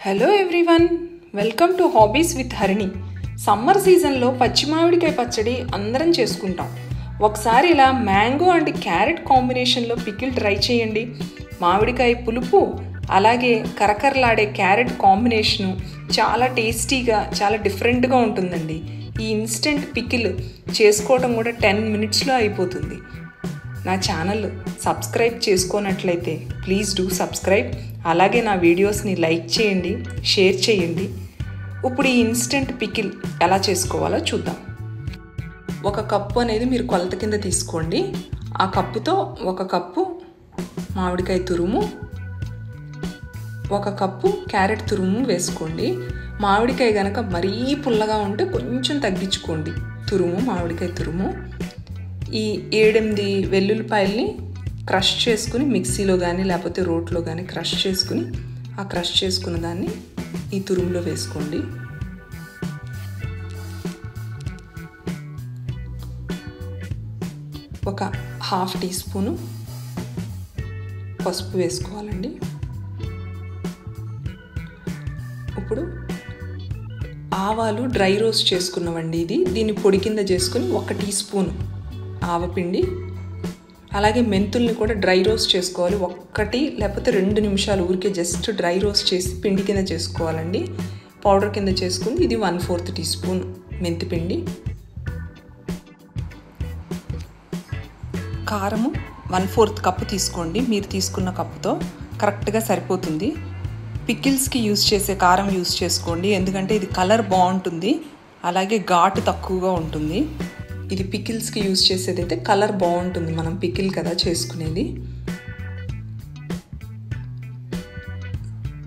Hello everyone, welcome to hobbies with Harini. Summer సీజన్లో పచ్చి మామిడికాయ పచ్చడి అందరం చేసుకుంటాం. ఒకసారి ఇలా మ్యాంగో అండ్ క్యారెట్ కాంబినేషన్లో పికిల్ ట్రై చేయండి. మామిడికాయ పులుపు అలాగే కరకరలాడే క్యారెట్ కాంబినేషను చాలా టేస్టీగా చాలా డిఫరెంట్గా ఉంటుందండి. ఈ ఇన్స్టెంట్ పికిల్ చేసుకోవడం కూడా 10 minutesలో అయిపోతుంది. నా ఛానల్ సబ్స్క్రైబ్ చేసుకోనట్లయితే ప్లీజ్ డూ సబ్స్క్రైబ్. అలాగే నా వీడియోస్ని లైక్ చేయండి, షేర్ చేయండి. ఇప్పుడు ఈ ఇన్స్టెంట్ పికిల్ ఎలా చేసుకోవాలో చూద్దాం. 1 కప్పు అనేది మీరు కొలత కింద తీసుకోండి. ఆ కప్పుతో 1 కప్పు మామిడికాయ తురుము, 1 కప్పు క్యారెట్ తురుము వేసుకోండి. మామిడికాయ కనుక మరీ పుల్లగా ఉంటే కొంచెం తగ్గించుకోండి తురుము, మామిడికాయ తురుము. ఈ 7-8 వెల్లుల్లిపాయల్ని క్రష్ చేసుకుని మిక్సీలో కానీ లేకపోతే రోట్లో కానీ క్రష్ చేసుకుని ఆ క్రష్ చేసుకున్న దాన్ని ఈ తురుములో వేసుకోండి. ఒక 1/2 టీ స్పూను పసుపు వేసుకోవాలండి. ఇప్పుడు ఆవాలు డ్రై రోస్ట్ చేసుకున్నవండి. దీన్ని పొడి కింద చేసుకుని 1 టీ స్పూను ఆవపిండి, అలాగే మెంతుల్ని కూడా డ్రై రోస్ట్ చేసుకోవాలి. 1 లేకపోతే 2 నిమిషాలు ఊరికే జస్ట్ డ్రై రోస్ట్ చేసి పిండి కింద చేసుకోవాలండి. పౌడర్ కింద చేసుకుని ఇది 1/4 టీ స్పూన్ మెంతి పిండి. కారము 1/4 కప్పు తీసుకోండి. మీరు తీసుకున్న కప్పుతో కరెక్ట్గా సరిపోతుంది. పికిల్స్కి యూజ్ చేసే కారం యూజ్ చేసుకోండి, ఎందుకంటే ఇది కలర్ బాగుంటుంది, అలాగే ఘాటు తక్కువగా ఉంటుంది. ఇది పికిల్స్కి యూజ్ చేసేది అయితే కలర్ బాగుంటుంది, మనం పికిల్ కదా చేసుకునేది.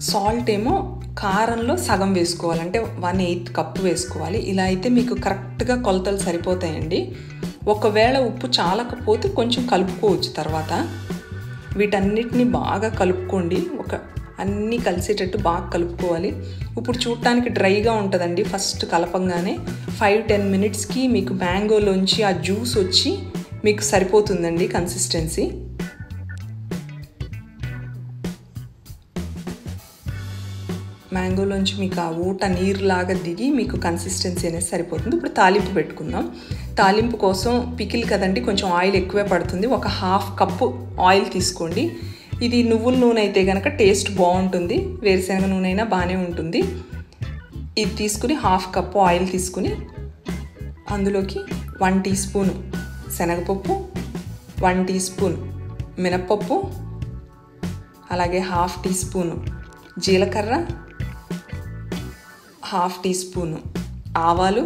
సాల్ట్ ఏమో కారంలో సగం వేసుకోవాలంటే 1/8 కప్పు వేసుకోవాలి. ఇలా అయితే మీకు కరెక్ట్గా కొలతలు సరిపోతాయండి. ఒకవేళ ఉప్పు చాలకపోతే కొంచెం కలుపుకోవచ్చు తర్వాత. వీటన్నిటిని బాగా కలుపుకోండి, అన్నీ కలిసేటట్టు బాగా కలుపుకోవాలి. ఇప్పుడు చూడటానికి డ్రైగా ఉంటుందండి ఫస్ట్ కలపంగానే. 5-10 minutesకి మీకు మ్యాంగోలోంచి ఆ జ్యూస్ వచ్చి మీకు సరిపోతుందండి కన్సిస్టెన్సీ. మ్యాంగోలోంచి మీకు ఆ ఊట నీరులాగా దిగి మీకు కన్సిస్టెన్సీ అనేది సరిపోతుంది. ఇప్పుడు తాలింపు పెట్టుకుందాం. తాలింపు కోసం పికిల్ కదండి, కొంచెం ఆయిల్ ఎక్కువే పడుతుంది. 1/2 కప్పు ఆయిల్ తీసుకోండి. ఇది నువ్వుల నూనె అయితే కనుక టేస్ట్ బాగుంటుంది, వేరుశనగ నూనె అయినా బాగానే ఉంటుంది. ఇది తీసుకుని 1/2 కప్పు ఆయిల్ తీసుకుని అందులోకి 1 టీ స్పూను శనగపప్పు, 1 టీ స్పూన్ మినప్పప్పు, అలాగే 1/2 టీ స్పూను జీలకర్ర, 1/2 టీ స్పూను ఆవాలు,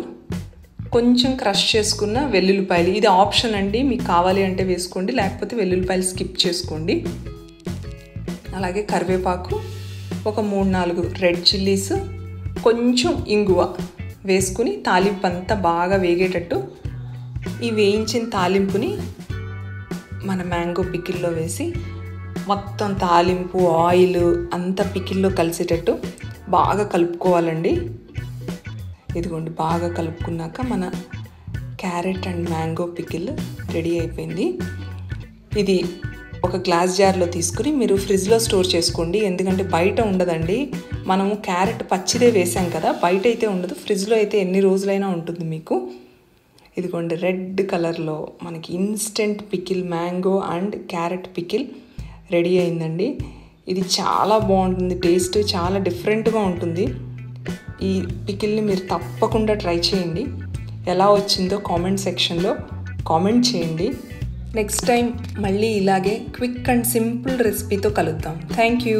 కొంచెం క్రష్ చేసుకున్న వెల్లుల్లిపాయలు. ఇది ఆప్షన్ అండి, మీకు కావాలి అంటే వేసుకోండి, లేకపోతే వెల్లుల్లిపాయలు స్కిప్ చేసుకోండి. అలాగే కరివేపాకు, ఒక 3-4 రెడ్ చిల్లీస్, కొంచెం ఇంగువ వేసుకుని తాలింపు అంతా బాగా వేగేటట్టు ఈ వేయించిన తాలింపుని మన మ్యాంగో పికిల్లో వేసి మొత్తం తాలింపు ఆయిల్ అంతా పికిల్లో కలిసేటట్టు బాగా కలుపుకోవాలండి. ఇదిగోండి, బాగా కలుపుకున్నాక మన carrot and mango pickle ready అయిపోయింది. ఇది ఒక గ్లాస్ జార్లో తీసుకుని మీరు ఫ్రిడ్జ్లో స్టోర్ చేసుకోండి, ఎందుకంటే బయట ఉండదండి. మనము క్యారెట్ పచ్చిదే వేసాం కదా, బయట అయితే ఉండదు, ఫ్రిడ్జ్లో అయితే ఎన్ని రోజులైనా ఉంటుంది మీకు. ఇదిగోండి, రెడ్ కలర్లో మనకి instant pickle mango and carrot pickle ready అయిందండి. ఇది చాలా బాగుంటుంది, టేస్ట్ చాలా డిఫరెంట్గా ఉంటుంది. ఈ పికిల్ని మీరు తప్పకుండా ట్రై చేయండి. ఎలా వచ్చిందో కామెంట్ సెక్షన్లో కామెంట్ చేయండి. నెక్స్ట్ టైం మళ్ళీ ఇలాగే క్విక్ అండ్ సింపుల్ రెసిపీతో కలుద్దాం. Thank you.